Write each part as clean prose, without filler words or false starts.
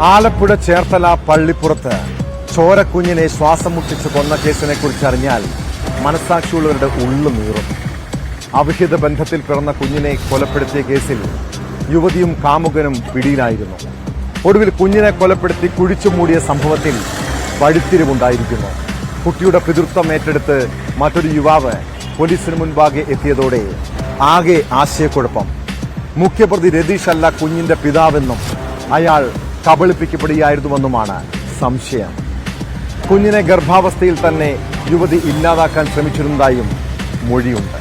ആലപ്പുഴ ചേർത്തല പള്ളിപ്പുറത്ത് ചോരക്കുഞ്ഞിനെ ശ്വാസം മുട്ടിച്ച് കൊന്ന കേസിനെ കുറിച്ച് അറിഞ്ഞാൽ മനസ്സാക്ഷിയുള്ളവരുടെ ഉള്ളു നീറും. അവിഹിത ബന്ധത്തിൽ പിറന്ന കുഞ്ഞിനെ കൊലപ്പെടുത്തിയ കേസിൽ യുവതിയും കാമുകനും പിടിയിലായിരുന്നു. ഒടുവിൽ കുഞ്ഞിനെ കൊലപ്പെടുത്തി കുഴിച്ചു മൂടിയ സംഭവത്തിൽ വഴിത്തിരിവുണ്ടായിരിക്കുന്നു. കുട്ടിയുടെ പിതൃത്വം ഏറ്റെടുത്ത് മറ്റൊരു യുവാവ് പോലീസിന് മുൻപാകെ എത്തിയതോടെ ആകെ ആശയക്കുഴപ്പം. മുഖ്യപ്രതി രതീഷ് അല്ല കുഞ്ഞിന്റെ പിതാവെന്നും അയാൾ കബളിപ്പിക്കപ്പെടുകയായിരുന്നുവെന്നുമാണ് സംശയം. കുഞ്ഞിനെ ഗർഭാവസ്ഥയിൽ തന്നെ യുവതി ഇല്ലാതാക്കാൻ ശ്രമിച്ചിരുന്നതായും മൊഴിയുണ്ട്.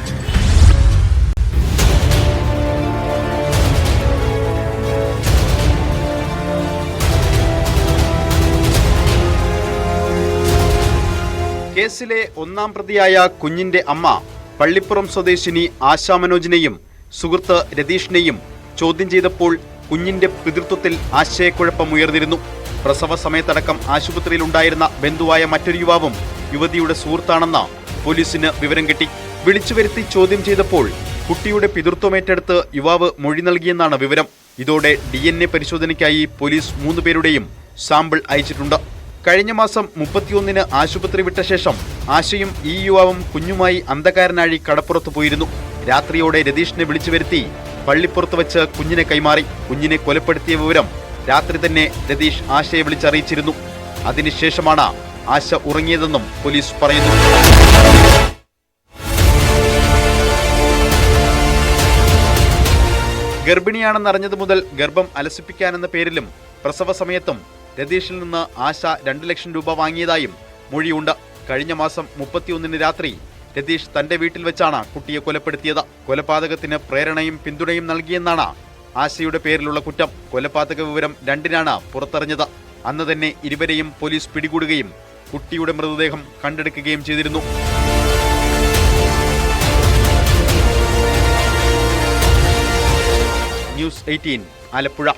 കേസിലെ ഒന്നാം പ്രതിയായ കുഞ്ഞിന്റെ അമ്മ പള്ളിപ്പുറം സ്വദേശിനി ആശാ മനോജിനെയും സുഹൃത്ത് രതീഷിനെയും ചോദ്യം ചെയ്തപ്പോൾ കുഞ്ഞിന്റെ പിതൃത്വത്തിൽ ആശയക്കുഴപ്പമുയർന്നിരുന്നു. പ്രസവ സമയത്തടക്കം ആശുപത്രിയിലുണ്ടായിരുന്ന ബന്ധുവായ മറ്റൊരു യുവാവും യുവതിയുടെ സുഹൃത്താണെന്ന് പോലീസിന് വിവരം കിട്ടി. വിളിച്ചുവരുത്തി ചോദ്യം ചെയ്തപ്പോൾ കുട്ടിയുടെ പിതൃത്വമേറ്റെടുത്ത് യുവാവ് മൊഴി നൽകിയെന്നാണ് വിവരം. ഇതോടെ DNA പരിശോധനയ്ക്കായി പോലീസ് 3 പേരുടെയും സാമ്പിൾ അയച്ചിട്ടുണ്ട്. കഴിഞ്ഞ മാസം 31-ന് ആശുപത്രി വിട്ട ശേഷം ആശയും ഈ യുവാവും കുഞ്ഞുമായി അന്ധകാരനാഴി കടപ്പുറത്ത് പോയിരുന്നു. രാത്രിയോടെ രതീഷിനെ വിളിച്ചു വരുത്തി പള്ളിപ്പുറത്ത് വെച്ച് കുഞ്ഞിനെ കൈമാറി. കുഞ്ഞിനെ കൊലപ്പെടുത്തിയ വിവരം രാത്രി തന്നെ രതീഷ് ആശയെ വിളിച്ചറിയിച്ചിരുന്നു. അതിനുശേഷമാണ് ആശ ഉറങ്ങിയതെന്നും പോലീസ് പറയുന്നു. ഗർഭിണിയാണെന്നറിഞ്ഞതു മുതൽ ഗർഭം അലസിപ്പിക്കാനെന്ന പേരിലും പ്രസവ സമയത്തും രതീഷിൽ നിന്ന് ആശ 2 ലക്ഷം രൂപ വാങ്ങിയതായും മൊഴിയുണ്ട്. കഴിഞ്ഞ മാസം 31-ന് രാത്രി രതീഷ് തന്റെ വീട്ടിൽ വെച്ചാണ് കുട്ടിയെ കൊലപ്പെടുത്തിയത്. കൊലപാതകത്തിന് പ്രേരണയും പിന്തുണയും നൽകിയെന്നാണ് ആശയുടെ പേരിലുള്ള കുറ്റം. കൊലപാതക വിവരം 2-നാണ് പുറത്തറിഞ്ഞത്. അന്ന് തന്നെ ഇരുവരെയും പോലീസ് പിടികൂടുകയും കുട്ടിയുടെ മൃതദേഹം കണ്ടെടുക്കുകയും ചെയ്തിരുന്നു. ന്യൂസ് 18 ആലപ്പുഴ.